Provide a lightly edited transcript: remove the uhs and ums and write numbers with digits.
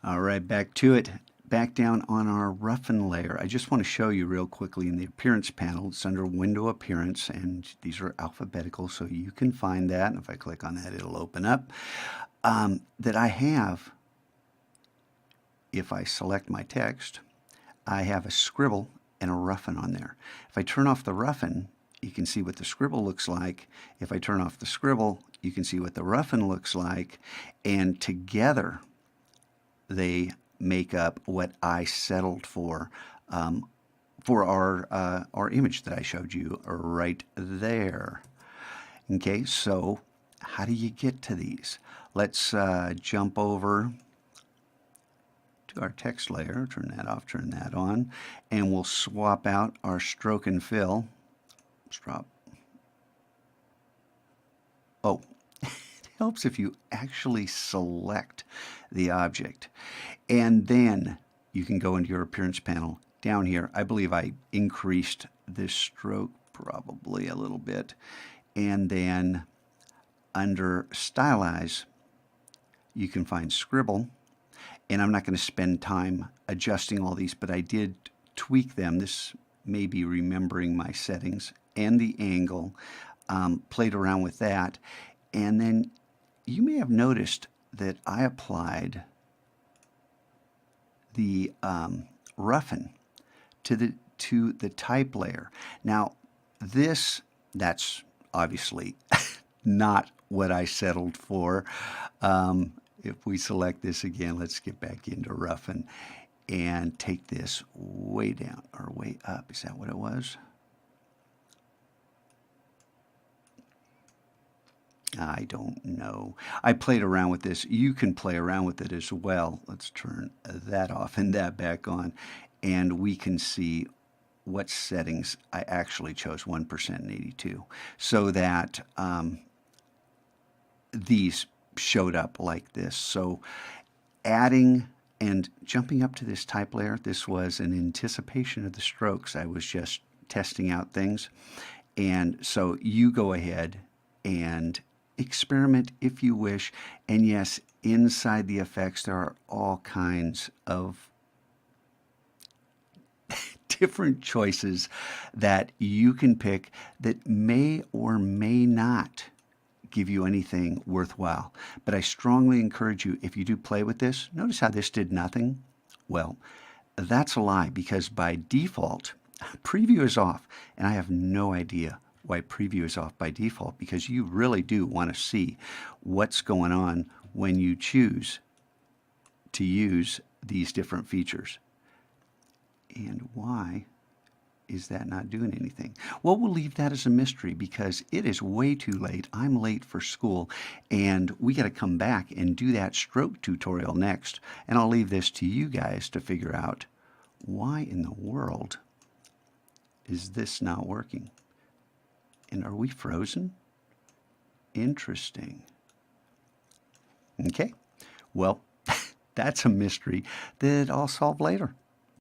All right, back to it. Back down on our roughen layer. I just want to show you real quickly in the appearance panel. It's under window appearance, and these are alphabetical, so you can find that. And if I click on that, it'll open up. That I have, if I select my text, I have a scribble and a roughen on there. If I turn off the roughen, you can see what the scribble looks like. If I turn off the scribble, you can see what the roughen looks like. And together, they make up what I settled for our image that I showed you right there. Okay, so how do you get to these? Let's jump over to our text layer, turn that off, turn that on, and we'll swap out our stroke and fill. Let's drop. Oh, it helps if you actually select the object. And then you can go into your appearance panel down here. I believe I increased this stroke probably a little bit. And then under stylize, you can find scribble. And I'm not going to spend time adjusting all these, but I did tweak them. This may be remembering my settings and the angle. Played around with that. And then you may have noticed that I applied the roughen to the type layer. Now that's obviously not what I settled for. If we select this again, let's get back into roughen and take this way down or way up. Is that what it was? I don't know. I played around with this. You can play around with it as well. Let's turn that off and that back on, and we can see what settings I actually chose, 1% and 82, so that these showed up like this. So adding and jumping up to this type layer, this was an anticipation of the strokes. I was just testing out things. And so you go ahead and experiment if you wish. And yes, inside the effects, there are all kinds of different choices that you can pick that may or may not give you anything worthwhile. But I strongly encourage you, if you do play with this, notice how this did nothing. Well, that's a lie, because by default, preview is off, and I have no idea why preview is off by default, because you really do want to see what's going on when you choose to use these different features. And why is that not doing anything? Well, we'll leave that as a mystery, because it is way too late. I'm late for school, and we got to come back and do that stroke tutorial next. And I'll leave this to you guys to figure out why in the world is this not working. And are we frozen? Interesting. Okay, well, that's a mystery that I'll solve later.